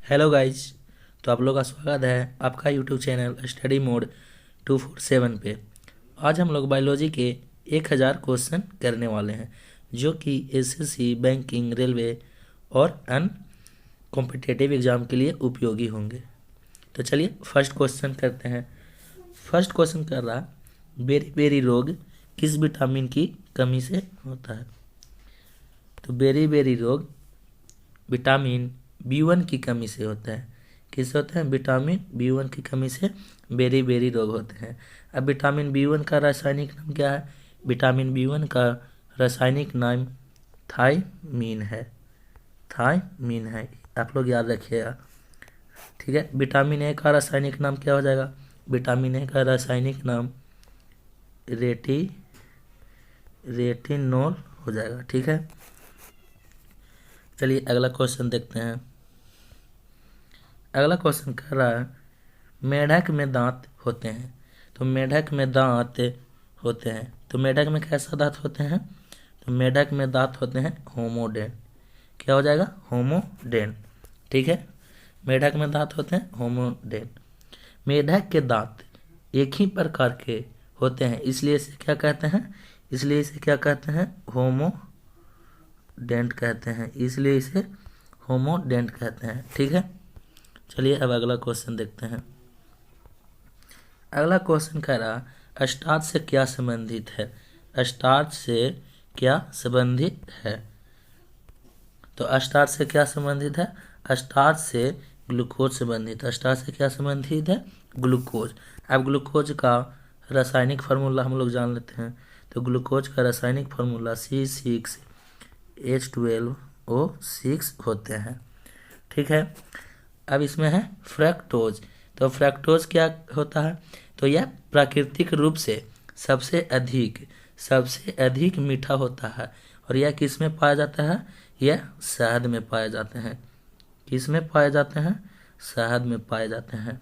Hello guys. तो आप लोग का स्वागत है आपका यूट्यूब चैनल स्टडी मोड 247 पे। आज हम लोग बायोलॉजी के 1000 क्वेश्चन करने वाले हैं जो कि एसएससी, बैंकिंग, रेलवे और अन्य कॉम्पिटिटिव एग्ज़ाम के लिए उपयोगी होंगे। तो चलिए फर्स्ट क्वेश्चन करते हैं। फर्स्ट क्वेश्चन कर रहा, बेरी बेरी रोग किस विटामिन की कमी से होता है? तो बेरी बेरी रोग विटामिन B1 की कमी से होता है। किससे होता है? विटामिन B1 की कमी से बेरी बेरी रोग होते हैं। अब विटामिन B1 का रासायनिक नाम क्या है? विटामिन B1 का रासायनिक नाम थायमीन है। थायमीन है, आप लोग याद रखिएगा, ठीक है। विटामिन ए का रासायनिक नाम क्या हो जाएगा? विटामिन ए का रासायनिक नाम रेटिनोल हो जाएगा, ठीक है। चलिए अगला क्वेश्चन देखते हैं। अगला क्वेश्चन कह रहा है, मेढक में दांत होते हैं। तो मेढक में दांत होते हैं, तो मेढक में कैसा दांत होते हैं? तो मेढक में दांत होते हैं होमोडेंट। क्या हो जाएगा? होमोडेंट, ठीक है। मेढक में दांत होते हैं होमोडेंट। मेढक के दांत एक ही प्रकार के होते हैं, इसलिए इसे क्या कहते हैं? इसलिए इसे क्या कहते हैं? होमोडेंट कहते हैं, इसलिए इसे होमोडेंट कहते हैं, ठीक है। चलिए अब अगला क्वेश्चन देखते हैं। अगला क्वेश्चन कह रहा, स्टार्च से क्या संबंधित है? स्टार्च से क्या संबंधित है? तो स्टार्च से क्या संबंधित है? स्टार्च से ग्लूकोज संबंधित है। स्टार्च से क्या संबंधित है? ग्लूकोज। अब ग्लूकोज का रासायनिक फार्मूला हम लोग जान लेते हैं। तो ग्लूकोज का रासायनिक फार्मूला C6H12O6 होते हैं, ठीक है। अब इसमें है फ्रक्टोज। तो फ्रक्टोज क्या होता है? तो यह प्राकृतिक रूप से सबसे अधिक मीठा होता है। और यह किस में पाया जाता है? यह शहद में पाए जाते हैं। किस में पाए जाते हैं? शहद में पाए जाते हैं,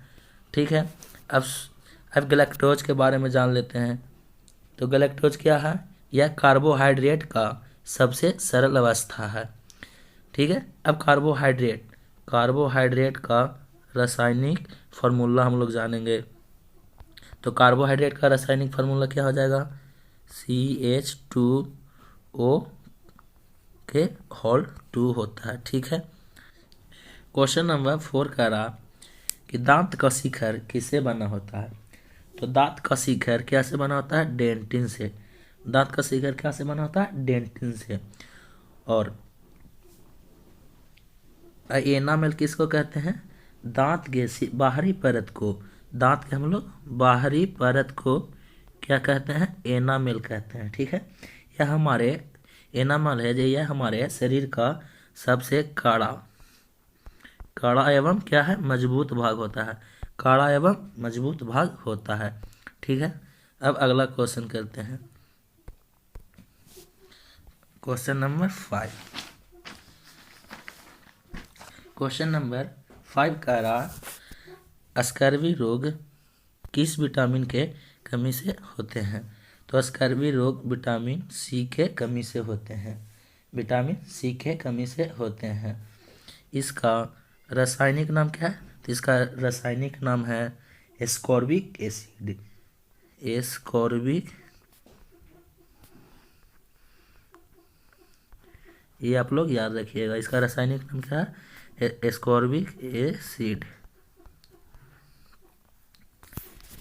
ठीक है। अब गैलेक्टोज के बारे में जान लेते हैं। तो गैलेक्टोज क्या है? यह कार्बोहाइड्रेट का सबसे सरल अवस्था है, ठीक है। अब कार्बोहाइड्रेट का रासायनिक फार्मूला हम लोग जानेंगे। तो कार्बोहाइड्रेट का रासायनिक फार्मूला क्या हो जाएगा? CH2O के होल 2 होता है, ठीक है। क्वेश्चन नंबर 4 कह रहा कि दांत का शिखर किससे बना होता है? तो दांत का शिखर क्या से बना होता है? डेंटिन से। दांत का शिखर क्या से बना होता है? डेंटिन से। और एनामेल किसको कहते हैं? दांत के बाहरी परत को, दांत के हम लोग बाहरी परत को क्या कहते हैं? एनामेल कहते हैं, ठीक है। यह हमारे एनामल है जो यह हमारे शरीर का सबसे कड़ा एवं क्या है? मजबूत भाग होता है। कड़ा एवं मजबूत भाग होता है, ठीक है। अब अगला क्वेश्चन करते हैं। Question number 5। क्वेश्चन नंबर 5 कह रहा, स्कर्वी रोग किस विटामिन के कमी से होते हैं? तो स्कर्वी रोग विटामिन C के कमी से होते हैं। विटामिन C के कमी से होते हैं। इसका रासायनिक नाम क्या है? तो इसका रासायनिक नाम है एस्कॉर्बिक एसिड। एस्कॉर्बिक, ये आप लोग याद रखिएगा। इसका रासायनिक नाम क्या है? Ascorbic acid.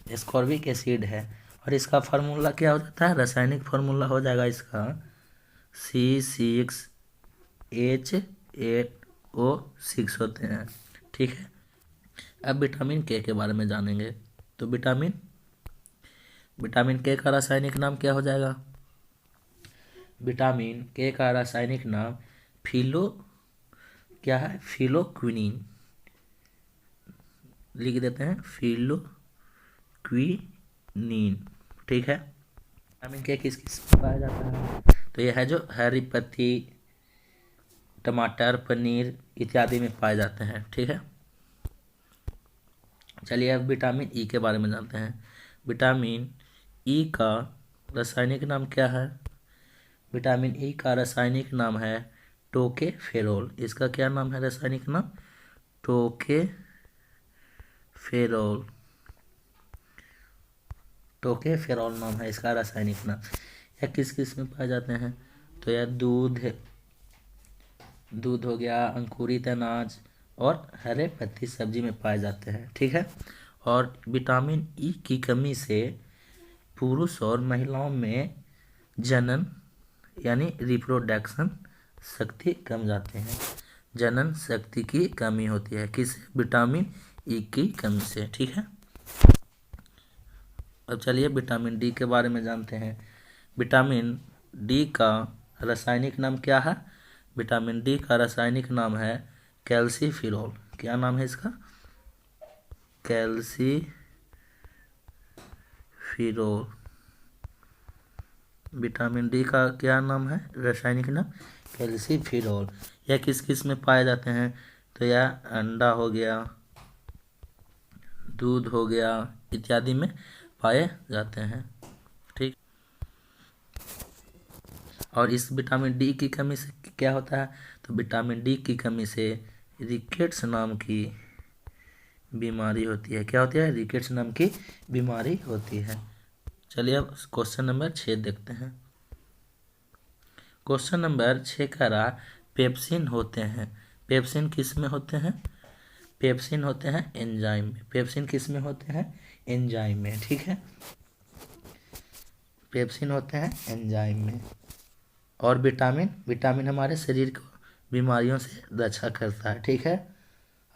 एस्कॉर्बिक एसिड है। और इसका फार्मूला क्या हो जाता है? रासायनिक फार्मूला हो जाएगा इसका C6H8O6 होते हैं, ठीक है। अब विटामिन के बारे में जानेंगे। तो विटामिन के का रासायनिक नाम क्या हो जाएगा? विटामिन के का रासायनिक नाम क्या है? फिलोक्विनिन। लिख देते हैं फिलोक्विनिन, ठीक है। विटामिन के किस किस में पाया जाता है? तो यह है जो हरी पत्ती, टमाटर, पनीर इत्यादि में पाए जाते हैं, ठीक है। चलिए अब विटामिन ई के बारे में जानते हैं। विटामिन ई का रासायनिक नाम क्या है? विटामिन ई का रासायनिक नाम है टोकेफेरोल। इसका क्या नाम है? रासायनिक नाम टोकेफेरोल। टोकेफेरोल नाम है इसका रासायनिक नाम। यह किस किस में पाए जाते हैं? तो यह दूध हो गया, अंकुरित अनाज और हरे पत्ती सब्जी में पाए जाते हैं। ठीक है। और विटामिन ई की कमी से पुरुष और महिलाओं में जनन यानी रिप्रोडक्शन शक्ति कम जाते हैं। जनन शक्ति की कमी होती है किस? विटामिन ई की कमी से। ठीक है। अब चलिए विटामिन डी के बारे में जानते हैं। विटामिन डी का रासायनिक नाम क्या है? विटामिन डी का रासायनिक नाम है कैल्सीफिरोल। क्या नाम है इसका? कैल्सीफिरोल। विटामिन डी का क्या नाम है? रासायनिक नाम कैल्सीफिरोल। यह किस किस में पाए जाते हैं? तो यह अंडा हो गया, दूध हो गया इत्यादि में पाए जाते हैं। ठीक। और इस विटामिन डी की कमी से क्या होता है? तो विटामिन डी की कमी से रिकेट्स नाम की बीमारी होती है। क्या होती है? रिकेट्स नाम की बीमारी होती है। चलिए अब क्वेश्चन नंबर 6 देखते हैं। क्वेश्चन नंबर 6 कह रहा पेप्सिन होते हैं। पेप्सिन किस में होते हैं? पेप्सिन होते हैं एंजाइम में। पेप्सिन किस में होते हैं? एंजाइम में। ठीक है। पेप्सिन होते हैं एंजाइम में। और विटामिन हमारे शरीर को बीमारियों से रक्षा करता है। ठीक है।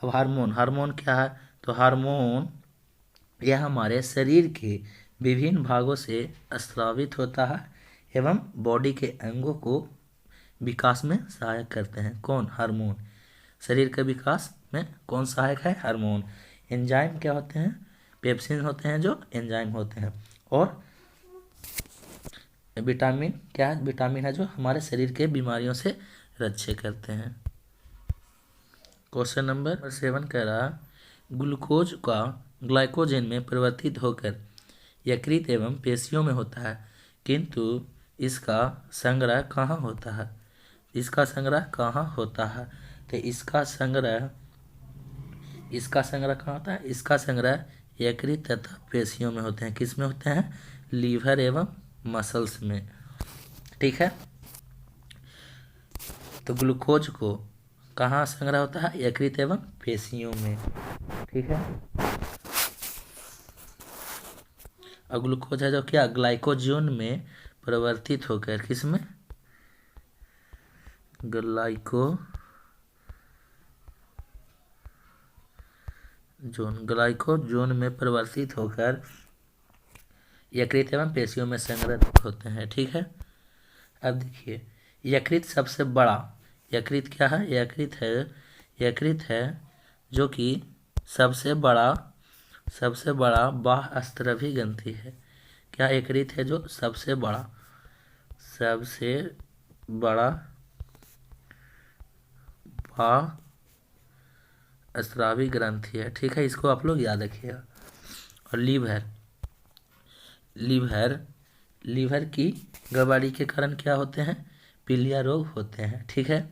अब हार्मोन क्या है? तो हार्मोन यह हमारे शरीर के विभिन्न भागों से स्रावित होता है एवं बॉडी के अंगों को विकास में सहायक करते हैं। कौन? हार्मोन। शरीर के विकास में कौन सहायक है? हार्मोन। एंजाइम क्या होते हैं? पेप्सिन होते हैं जो एंजाइम होते हैं। और विटामिन क्या है? विटामिन है जो हमारे शरीर के बीमारियों से रक्षा करते हैं। क्वेश्चन नंबर 7 कह रहा ग्लूकोज का ग्लाइकोजन में परिवर्तित होकर यकृत एवं पेशियों में होता है, किंतु इसका संग्रह कहाँ होता है? इसका संग्रह कहाँ होता है? तो इसका संग्रह कहाँ होता है? इसका संग्रह यकृत तथा पेशियों में होते हैं। किस में होते हैं? लीवर एवं मसल्स में। ठीक है। तो ग्लूकोज को कहाँ संग्रह होता है? यकृत एवं पेशियों में। ठीक है। और ग्लूकोज है जो क्या? ग्लाइकोजन में परिवर्तित होकर किस में? ग्लाइकोजन में परिवर्तित होकर यकृत एवं पेशियों में संग्रहित होते हैं। ठीक है। अब देखिए यकृत सबसे बड़ा यकृत क्या है? यकृत है जो कि सबसे बड़ा बाह्यस्रावी ग्रंथि है। क्या यकृत है जो सबसे बड़ा बाह्यस्रावी ग्रंथि है। ठीक है। इसको आप लोग याद रखिएगा। और लीवर की गड़बड़ी के कारण क्या होते हैं? पीलिया रोग होते हैं। ठीक है।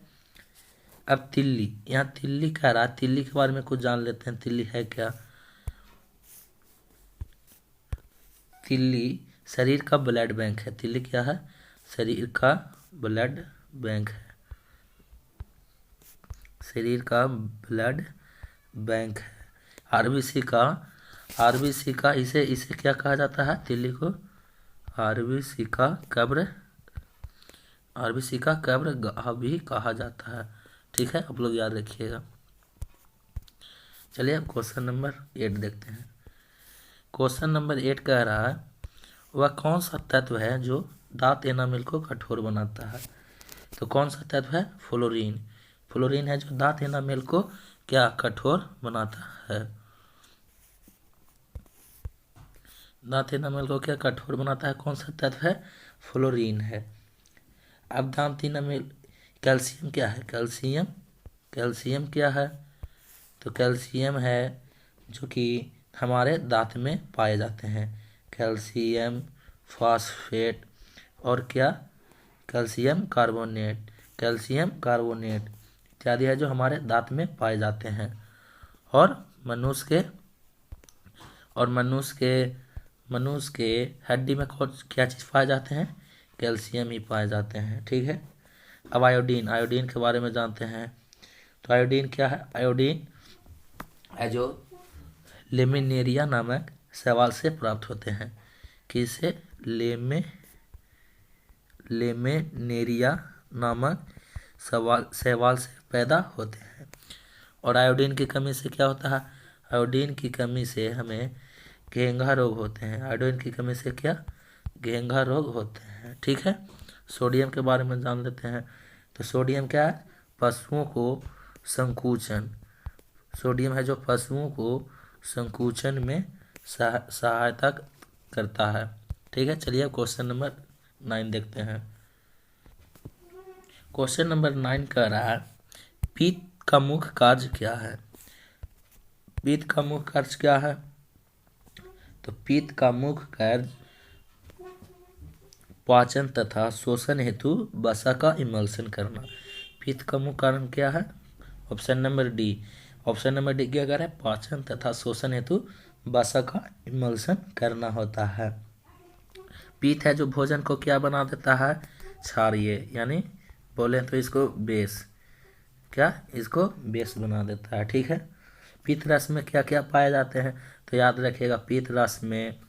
अब यहाँ तिल्ली कह रहा, तिल्ली के बारे में कुछ जान लेते हैं। तिल्ली है क्या? तिल्ली शरीर का ब्लड बैंक है। तिल्ली क्या है? शरीर का ब्लड बैंक है। शरीर का ब्लड बैंक है। आरबीसी का इसे क्या कहा जाता है? तिल्ली को आरबीसी का कब्र गाह भी कहा जाता है। ठीक है। आप लोग याद रखिएगा। चलिए अब क्वेश्चन नंबर 8 देखते हैं। क्वेश्चन नंबर 8 कह रहा है वह कौन सा तत्व है जो दांत एनामेल को कठोर बनाता है? तो कौन सा तत्व है? फ्लोरीन है जो दांत एनामेल को क्या कठोर बनाता है? दांत एनामेल को क्या कठोर बनाता है? कौन सा तत्व है? फ्लोरीन है। अब दांत एनामेल कैल्शियम क्या है? कैल्शियम क्या है? तो कैल्शियम है जो कि हमारे दांत में पाए जाते हैं। कैल्शियम फॉस्फेट और क्या? कैल्शियम कार्बोनेट इत्यादि है जो हमारे दांत में पाए जाते हैं। और मनुष्य के हड्डी में क्या चीज़ पाए जाते हैं? कैल्शियम ही पाए जाते हैं। ठीक है। अब आयोडीन के बारे में जानते हैं। तो आयोडीन क्या है? आयोडीन है जो लेमिनेरिया नामक शैवाल से प्राप्त होते हैं। किससे? लेमिनेरिया नामक शैवाल से पैदा होते हैं। और आयोडीन की कमी से क्या होता है? आयोडीन की कमी से हमें घेंघा रोग होते हैं। आयोडीन की कमी से क्या? घेंघा रोग होते हैं। ठीक है। सोडियम के बारे में जान लेते हैं। तो सोडियम क्या है? पशुओं को संकुचन सोडियम है जो पशुओं को संकुचन में सहायता करता है। ठीक है। चलिए अब क्वेश्चन नंबर 9 देखते हैं। क्वेश्चन नंबर 9 कह रहा है पित्त का मुख्य कार्य क्या है? पित्त का मुख्य कार्य क्या है? तो पित्त का मुख्य कार्य पाचन तथा शोषण हेतु वसा का इमल्सन करना। पित्त का मुख्य कारण क्या है? ऑप्शन नंबर डी क्या कह रहा है? पाचन तथा शोषण हेतु वसा का इमल्सन करना होता है। पित्त है जो भोजन को क्या बना देता है? क्षारीय, यानी बोले तो इसको बेस बना देता है। ठीक है। पित्त रस में क्या क्या पाए जाते हैं? तो याद रखिएगा, पित्त रस में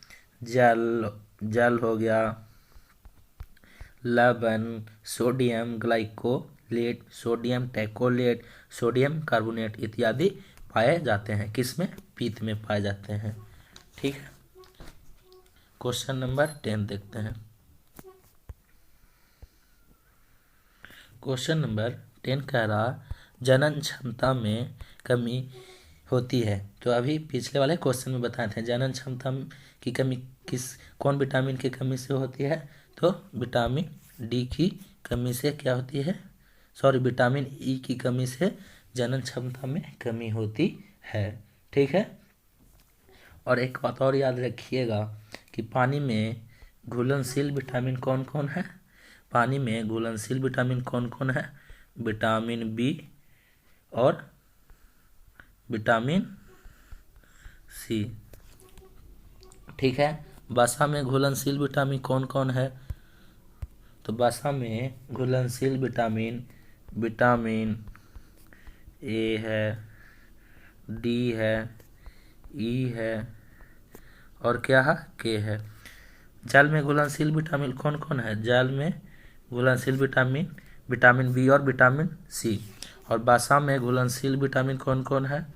जल हो गया, लवण, सोडियम ग्लाइकोलेट, सोडियम टैकोलेट, सोडियम कार्बोनेट इत्यादि पाए जाते हैं। किसमें? पित्त में पाए जाते हैं। ठीक है। क्वेश्चन नंबर 10 देखते हैं। क्वेश्चन नंबर 10 कह रहा जनन क्षमता में कमी होती है। तो अभी पिछले वाले क्वेश्चन में बताए थे जनन क्षमता की कमी कौन विटामिन की कमी से होती है? तो विटामिन डी की कमी से क्या होती है? विटामिन ई की कमी से जनन क्षमता में कमी होती है। ठीक है। और एक बात और याद रखिएगा कि पानी में घुलनशील विटामिन कौन कौन है? पानी में घुलनशील विटामिन कौन कौन है? विटामिन बी और विटामिन सी। ठीक है। वसा में घुलनशील विटामिन कौन कौन है? तो वसा में घुलनशील विटामिन ए है, डी है, ई है और क्या है? के है। जल में घुलनशील विटामिन कौन कौन है? जल में घुलनशील विटामिन बी और विटामिन सी। और वसा में घुलनशील विटामिन कौन कौन है?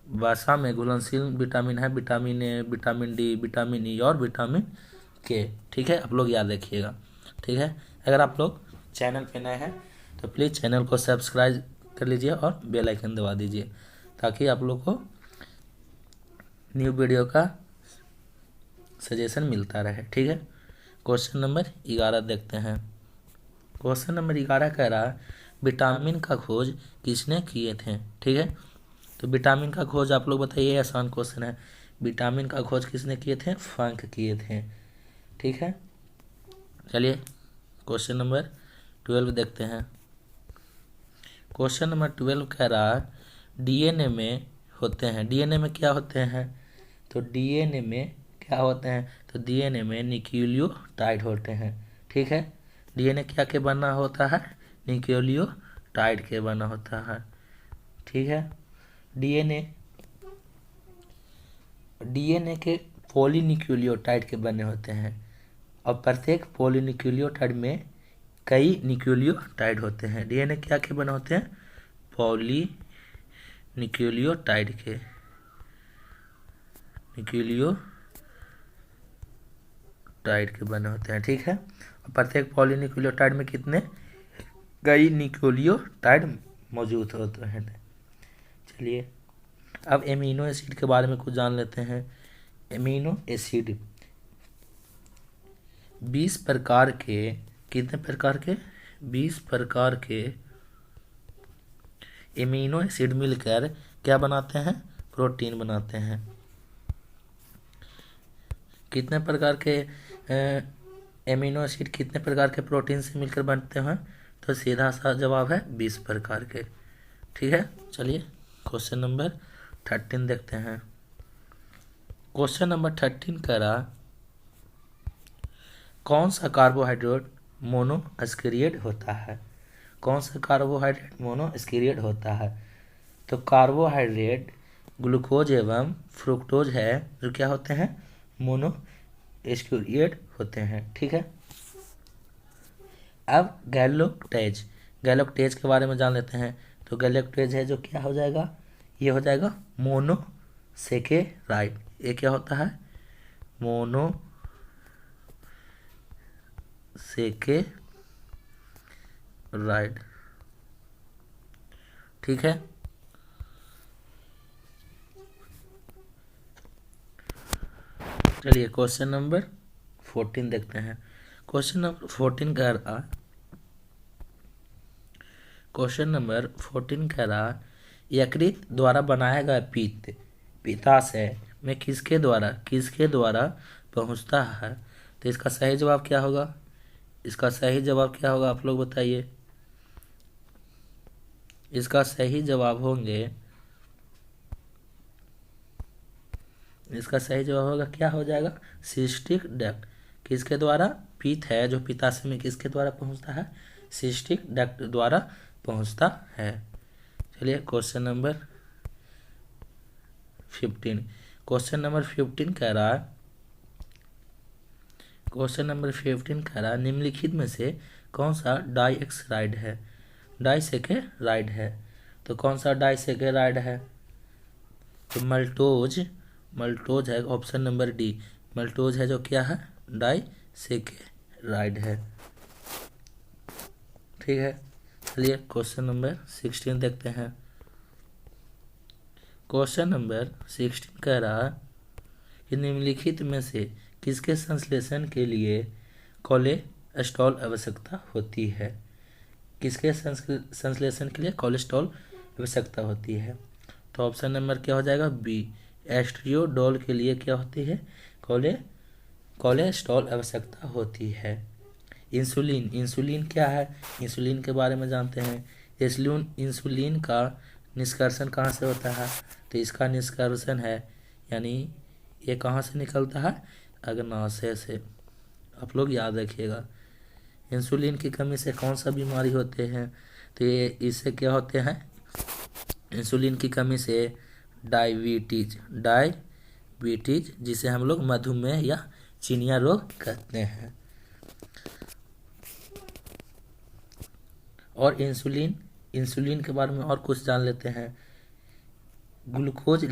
वसा में घुलनशील विटामिन है vitamin A, vitamin D, vitamin E और विटामिन के। ठीक है। आप लोग याद रखिएगा। ठीक है। अगर आप लोग चैनल पे नए हैं तो प्लीज़ चैनल को सब्सक्राइब कर लीजिए और बेल आइकन दबा दीजिए ताकि आप लोग को न्यू वीडियो का सजेशन मिलता रहे। ठीक है। क्वेश्चन नंबर 11 देखते हैं। क्वेश्चन नंबर 11 कह रहा है विटामिन का खोज किसने किए थे? ठीक है। तो विटामिन का खोज आप लोग बताइए, आसान क्वेश्चन है। विटामिन का खोज किसने किए थे? फंक किए थे। ठीक है। चलिए क्वेश्चन नंबर 12 देखते हैं। क्वेश्चन नंबर 12 कह रहा है डीएनए में होते हैं। डीएनए में क्या होते हैं? तो डीएनए में क्या होते हैं? तो डीएनए में न्यूक्लियोटाइड होते हैं। ठीक है। डीएनए क्या के बना होता है? न्यूक्लियोटाइड के बना होता है। ठीक है। डीएनए के पॉलीन्यूक्लियोटाइड के बने होते हैं और प्रत्येक पॉलीन्यूक्लियोटाइड में कई न्यूक्लियोटाइड होते हैं। डीएनए क्या के बने होते हैं? पॉलीन्यूक्लियोटाइड के बने होते हैं। ठीक है। और प्रत्येक पॉलीन्यूक्लियोटाइड में कई न्यूक्लियोटाइड मौजूद होते हैं। चलिए अब एमिनो एसिड के बारे में कुछ जान लेते हैं। एमिनो एसिड 20 प्रकार के, कितने प्रकार के? 20 प्रकार के एमिनो एसिड मिलकर क्या बनाते हैं? प्रोटीन बनाते हैं। कितने प्रकार के एमिनो एसिड कितने प्रकार के प्रोटीन से मिलकर बनते हैं? तो सीधा सा जवाब है 20 प्रकार के। ठीक है। चलिए क्वेश्चन नंबर 13 देखते हैं। क्वेश्चन नंबर 13 कह रहा कौन सा कार्बोहाइड्रेट मोनोस्क्रिएड होता है। कौन सा कार्बोहाइड्रेट मोनोस्क्रिएड होता है। तो कार्बोहाइड्रेट ग्लूकोज एवं फ्रुक्टोज है जो क्या होते हैं, मोनोस्क्रिएड होते हैं। ठीक है। अब गैलोक्टेज, गैलोक्टेज के बारे में जान लेते हैं। तो गैलोक्टेज है जो क्या हो जाएगा, ये हो जाएगा मोनोसेकेराइड। ये क्या होता है, मोनोसेकेराइड। ठीक है। चलिए क्वेश्चन नंबर 14 देखते हैं। क्वेश्चन नंबर 14 कह रहा यकृत द्वारा बनाया गया पित्त पित्ताशय में किसके द्वारा पहुंचता है। तो इसका सही जवाब क्या होगा, आप लोग बताइए। इसका सही जवाब होगा क्या हो जाएगा, सिस्टिक डक्ट। किसके द्वारा, पित्त है जो पित्ताशय में किसके द्वारा पहुंचता है, सिस्टिक डक्ट द्वारा पहुंचता है। चलिए क्वेश्चन नंबर 15। क्वेश्चन नंबर 15 कह रहा निम्नलिखित में से कौन सा डाइऑक्साइड है। तो कौन सा डाइसेकेराइड है, तो मल्टोज है। ऑप्शन नंबर डी, मल्टोज है जो क्या है, डाइसेकेराइड है। ठीक है। चलिए क्वेश्चन नंबर 16 देखते हैं। क्वेश्चन नंबर 16 कह रहा कि निम्नलिखित में से किसके संश्लेषण के लिए कोलेस्ट्रॉल आवश्यकता होती है। किसके संश्लेषण के लिए कोलेस्ट्रॉल आवश्यकता होती है। तो ऑप्शन नंबर क्या हो जाएगा, बी, एस्ट्रियोडोल के लिए क्या होती है, कोलेस्ट्रॉल आवश्यकता होती है। इंसुलिन क्या है, इंसुलिन के बारे में जानते हैं। इंसुलिन का निष्कर्षण कहाँ से होता है, तो इसका निष्कर्षण है यानी ये कहाँ से निकलता है, अग्नाशय से। आप लोग याद रखिएगा। इंसुलिन की कमी से कौन सा बीमारी होते हैं, तो ये इससे क्या होते हैं, इंसुलिन की कमी से डायबिटीज, जिसे हम लोग मधुमेह या चिनिया रोग कहते हैं। और इंसुलिन के बारे में और कुछ जान लेते हैं। ग्लूकोज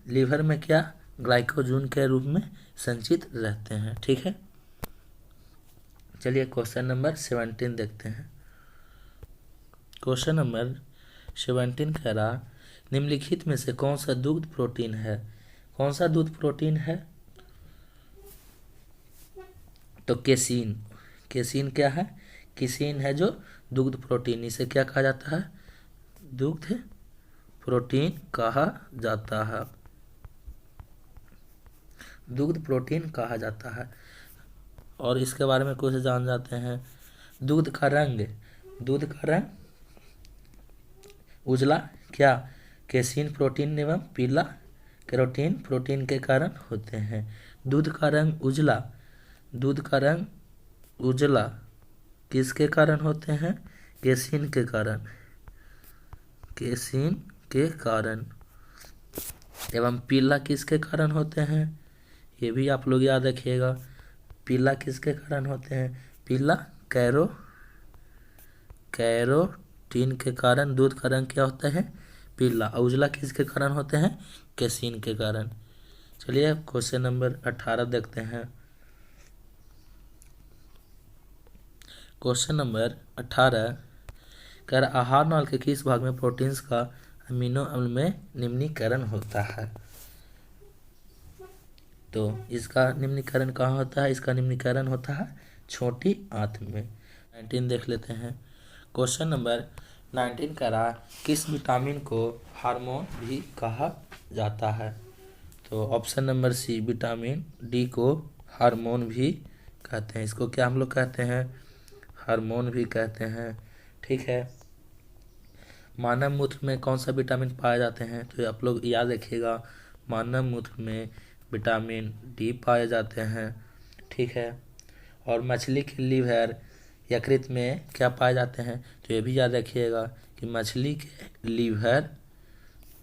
लीवर में क्या, ग्लाइकोजन के रूप में संचित रहते हैं। ठीक है। चलिए क्वेश्चन नंबर 17 देखते हैं। क्वेश्चन नंबर 17 कह रहा निम्नलिखित में से कौन सा दुग्ध प्रोटीन है। तो केसीन क्या है, केसीन है जो दुग्ध प्रोटीन, इसे क्या कहा जाता है, दुग्ध प्रोटीन कहा जाता है। और इसके बारे में कुछ जान जाते हैं। दूध का रंग उजला क्या, केसीन प्रोटीन एवं पीला कैरोटीन प्रोटीन के कारण होते हैं। दूध का रंग उजला किसके कारण होते हैं, केसीन के कारण। एवं पीला किसके कारण होते हैं, ये भी आप लोग याद रखिएगा। पीला किसके कारण होते हैं, पीला कैरोटीन के कारण दूध का रंग क्या होता है, पीला। उजला किसके कारण होते हैं, केसीन के कारण। चलिए क्वेश्चन नंबर 18 देखते हैं। क्वेश्चन नंबर 18 कर आहार नाल के किस भाग में प्रोटीन्स का अमीनो अम्ल में निम्नीकरण होता है। तो इसका निम्नीकरण कहाँ होता है, इसका निम्नीकरण होता है छोटी आंत में। 19 देख लेते हैं। क्वेश्चन नंबर 19 करा किस विटामिन को हार्मोन भी कहा जाता है। तो option number C, vitamin D को हार्मोन भी कहते हैं। इसको क्या हम लोग कहते हैं, हार्मोन भी कहते हैं। ठीक है। मानव मूत्र में कौन सा विटामिन पाए जाते हैं, तो आप लोग याद रखिएगा, मानव मूत्र में विटामिन डी पाए जाते हैं। ठीक है। और मछली के लीवर यकृत में क्या पाए जाते हैं, तो ये भी याद रखिएगा कि मछली के लीवर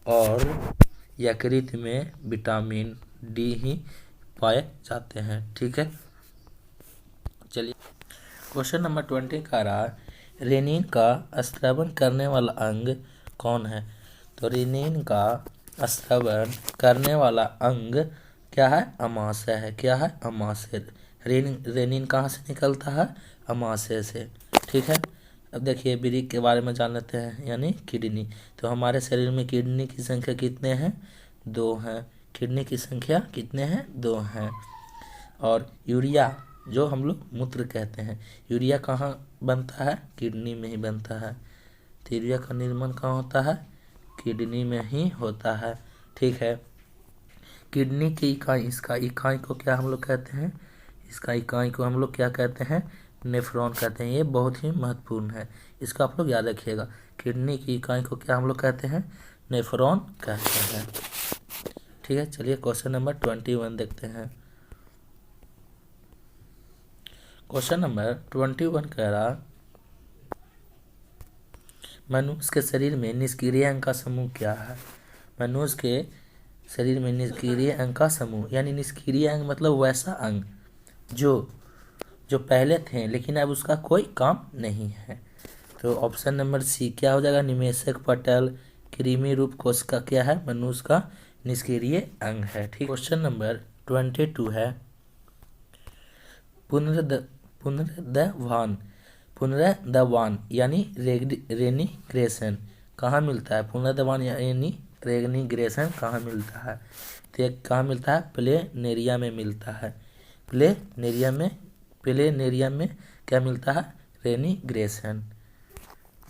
और यकृत में विटामिन डी ही पाए जाते हैं। ठीक है। चलिए क्वेश्चन नंबर 20 का रहा, रेनिन का स्रावन करने वाला अंग कौन है। तो रेनिन का स्रावन करने वाला अंग क्या है, अमाशय है। क्या है, अमाशय। रेनिन कहाँ से निकलता है, अमाशय से। ठीक है। अब देखिए वृक्क के बारे में जान लेते हैं, यानी किडनी। तो हमारे शरीर में किडनी की संख्या कितने हैं, 2 हैं। किडनी की संख्या कितने हैं, 2 हैं। और यूरिया जो हम लोग मूत्र कहते हैं, यूरिया कहाँ बनता है, किडनी में ही बनता है। तो यूरिया का निर्माण कहाँ होता है, किडनी में ही होता है। ठीक है। किडनी की इकाई, इसका इकाई को क्या हम लोग कहते हैं, इसका इकाई को हम लोग क्या कहते हैं, नेफ्रॉन कहते हैं। ये बहुत ही महत्वपूर्ण है, इसको आप लोग याद रखिएगा। किडनी की इकाई को क्या हम लोग कहते हैं, नेफ्रॉन कहते हैं। ठीक है। चलिए क्वेश्चन नंबर 21 देखते हैं। क्वेश्चन नंबर 21 कह रहा, मनुष्य के शरीर में निष्क्रिय अंग का समूह क्या है। मनुष्य के शरीर में निष्क्रिय अंग का समूह, यानी निष्क्रिय अंग मतलब वैसा अंग जो पहले थे लेकिन अब उसका कोई काम नहीं है। तो ऑप्शन नंबर सी क्या हो जाएगा, निमेषक पटल कृमि रूप कोश का क्या है, मनुष्य का निष्क्रिय अंग है। ठीक। क्वेश्चन नंबर 22 है, पुनरुद्धान यानी रेनिग्रेशन कहाँ मिलता है। पुनरुद्धान यानी रेनिग्रेशन कहाँ मिलता है, तो ये कहाँ मिलता है, प्लेनेरिया में मिलता है। प्लेनेरिया में क्या मिलता है, रेनिग्रेशन।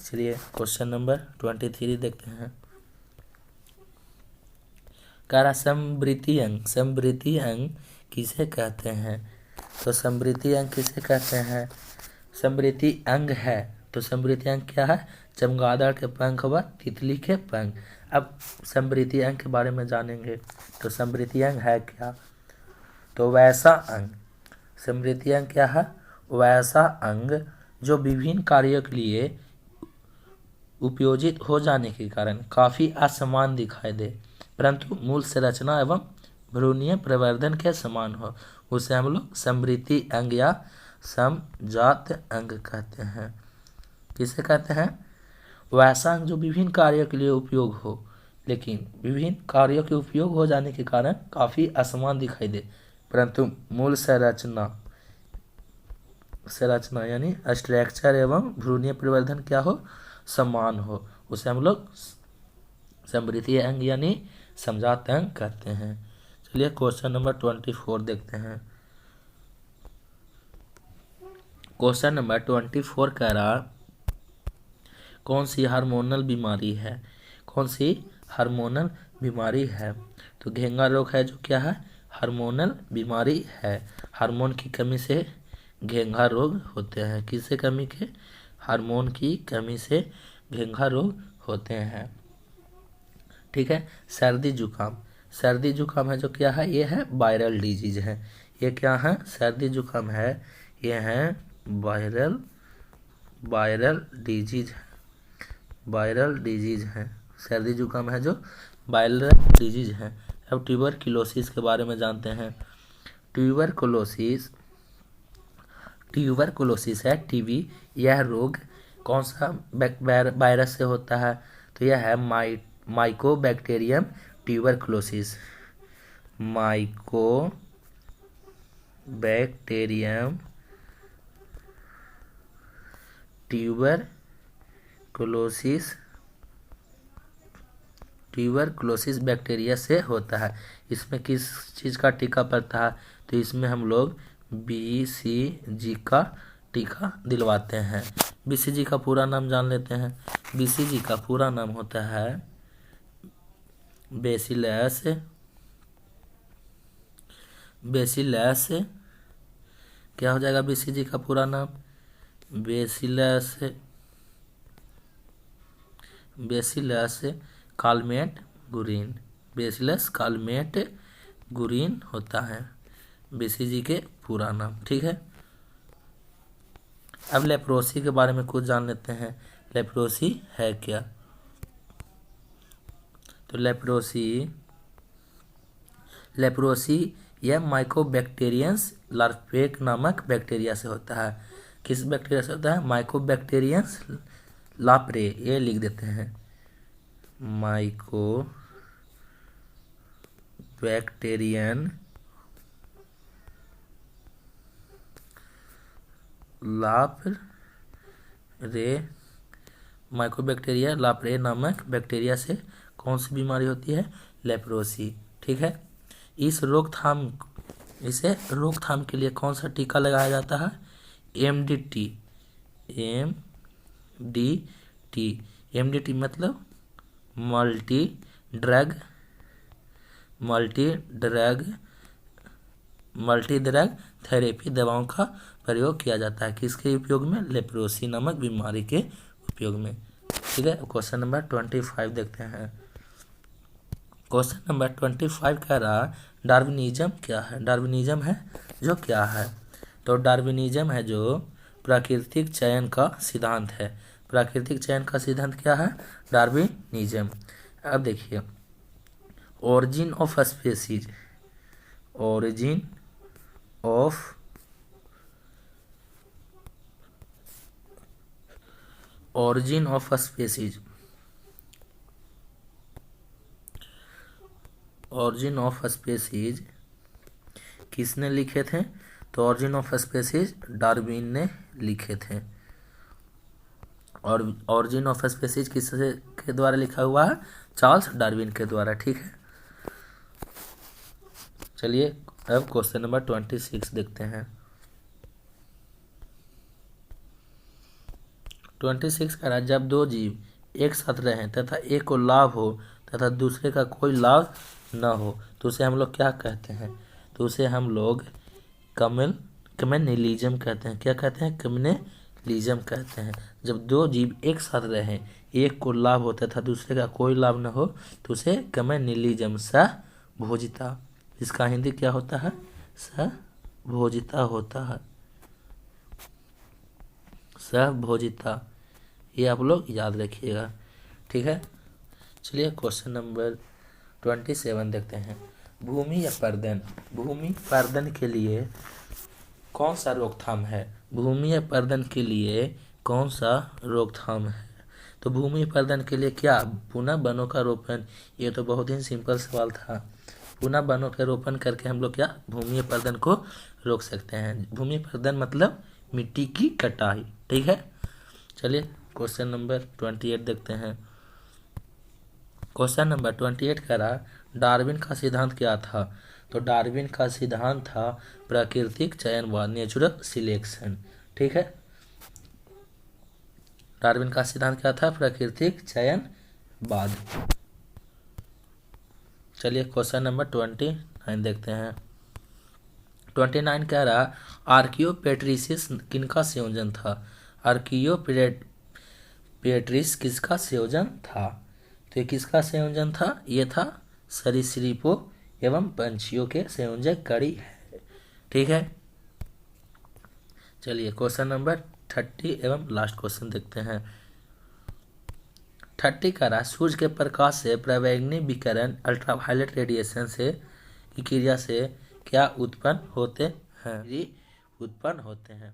चलिए क्वेश्चन नंबर 23 देखते हैं। कारा समृद्धि अंग किसे कहते हैं। तो समृद्धि अंग किसे कहते हैं, समृद्धि अंग है। तो समृद्धि अंग क्या है, चमगादड़ के पंख व तितली के पंख। अब समृद्धि अंग के बारे में जानेंगे। तो समृद्धि अंग है क्या, तो वैसा अंग। समृद्धि अंग क्या है, वैसा अंग जो विभिन्न कार्यों के लिए उपयोजित हो जाने के कारण काफ़ी असमान दिखाई दे, परंतु मूल संरचना एवं भ्रूणीय प्रवर्धन के समान हो, उसे हम लोग समृद्धि अंग या समजात अंग कहते हैं। किसे कहते हैं, वैसा अंग जो विभिन्न कार्यों के लिए उपयोग हो, लेकिन विभिन्न कार्यों के उपयोग हो जाने के कारण काफ़ी असमान दिखाई दे, परंतु मूल संरचना यानी स्ट्रक्चर एवं भ्रूणीय प्रवर्धन क्या हो, समान हो, उसे हम लोग समृद्धि अंग यानी समजात अंग कहते हैं। चलिए क्वेश्चन नंबर 24 देखते हैं। क्वेश्चन नंबर 24 कह रहा, कौन सी हार्मोनल बीमारी है, कौन सी हार्मोनल बीमारी है। तो घेंगा रोग है जो क्या है, हार्मोनल बीमारी है। हार्मोन की कमी से घेंगा रोग होते हैं। किससे कमी के, हार्मोन की कमी से घेंगा रोग होते हैं। ठीक है। सर्दी जुकाम है जो क्या है, ये है वायरल डिजीज है। ये क्या है, सर्दी जुकाम है, ये है वायरल डिजीज है। सर्दी जुकाम है जो वायरल डिजीज है। अब ट्यूबरक्लोसिस के बारे में जानते हैं। ट्यूबरकुलोसिस है, टीबी। यह रोग कौन सा वायरस से होता है, तो यह है Mycobacterium tuberculosis. Mycobacterium tuberculosis bacteria से होता है। इसमें किस चीज़ का टीका पड़ता है, तो इसमें हम लोग BCG का टीका दिलवाते हैं। BCG का पूरा नाम जान लेते हैं। BCG का पूरा नाम होता है बेसिलस क्या हो जाएगा, BCG का पूरा नाम bacillus bacillus Calmette गुरीन, bacillus Calmette गुरीन होता है BCG के पूरा नाम। ठीक है, अब लेप्रोसी के बारे में कुछ जान लेते हैं। लेप्रोसी है क्या? तो लेप्रोसी यह माइकोबैक्टीरियंस लार्वेक नामक बैक्टीरिया से होता है। किस बैक्टीरिया से होता है? माइकोबैक्टीरियंस लाप्रे, ये लिख देते हैं, माइकोबैक्टीरियन लाप्रे, माइकोबैक्टीरिया लाप्रे नामक बैक्टीरिया से कौन सी बीमारी होती है? लेप्रोसी। ठीक है, इसे रोकथाम के लिए कौन सा टीका लगाया जाता है? MDT मतलब मल्टी ड्रग थेरेपी दवाओं का प्रयोग किया जाता है। किसके उपयोग में? लेप्रोसी नामक बीमारी के उपयोग में। ठीक है, क्वेश्चन नंबर 25 देखते हैं। क्वेश्चन नंबर 25 कह रहा डार्विनिज्म क्या है? डार्विनिज्म है जो क्या है? तो डार्विनिज्म है जो प्राकृतिक चयन का सिद्धांत है। प्राकृतिक चयन का सिद्धांत क्या है? डार्विनिज्म। अब देखिए, origin of species, origin of species, origin of species किसने लिखे थे? तो ओरिजिन ऑफ स्पेसीज डार्विन ने लिखे थे। और ओरिजिन ऑफ स्पेसीज किससे के द्वारा लिखा हुआ है? चार्ल्स डार्विन के द्वारा। ठीक है, चलिए अब क्वेश्चन नंबर 26 देखते हैं। 26 कह रहा है जब दो जीव एक साथ रहें तथा एक को लाभ हो तथा दूसरे का कोई लाभ न हो तो उसे हम लोग क्या कहते हैं? तो उसे हम लोग कम्युनलिज्म कहते हैं। क्या कहते हैं? कम्युनलिज्म कहते हैं। जब दो जीव एक साथ रहें, एक को लाभ हो तथा दूसरे का कोई लाभ न हो तो उसे कम्युनलिज्म, सहभोजिता, इसका हिंदी क्या होता है? सहभोजिता होता है, सहभोजिता, ये आप लोग याद रखिएगा। ठीक है, चलिए क्वेश्चन नंबर 27 देखते हैं। भूमि या पर्दन, भूमि पर्दन के लिए कौन सा रोकथाम है? भूमि या पर्दन के लिए कौन सा रोकथाम है? तो भूमि पर्दन के लिए क्या? पुनः वनों का रोपण। ये तो बहुत ही सिंपल सवाल था। पुनः वनों का रोपण करके हम लोग क्या भूमि पर्दन को रोक सकते हैं। भूमि पर्दन मतलब मिट्टी की कटाई। ठीक है, चलिए क्वेश्चन नंबर 28 देखते हैं। क्वेश्चन नंबर 28 कह रहा डार्विन का सिद्धांत क्या था? तो डार्विन का सिद्धांत था प्राकृतिक चयन व नेचुरल सिलेक्शन। ठीक है, डार्विन का सिद्धांत क्या था? प्राकृतिक चयन बाद। चलिए क्वेश्चन नंबर 29 देखते हैं। 29 कह रहा आर्कियोपेट्रिसिस किनका संयोजन था? आर्कियोपेट्रिस किसका संयोजन था? तो ये किसका संयोजन था? ये था सरीसृपों एवं पंछियों के संयोजक कड़ी है। ठीक है, चलिए क्वेश्चन नंबर 30 एवं लास्ट क्वेश्चन देखते हैं। 30 का रहा सूर्य के प्रकाश से प्रवैंगिक विकिरण अल्ट्रावायलेट रेडिएशन से की क्रिया से क्या उत्पन्न होते हैं?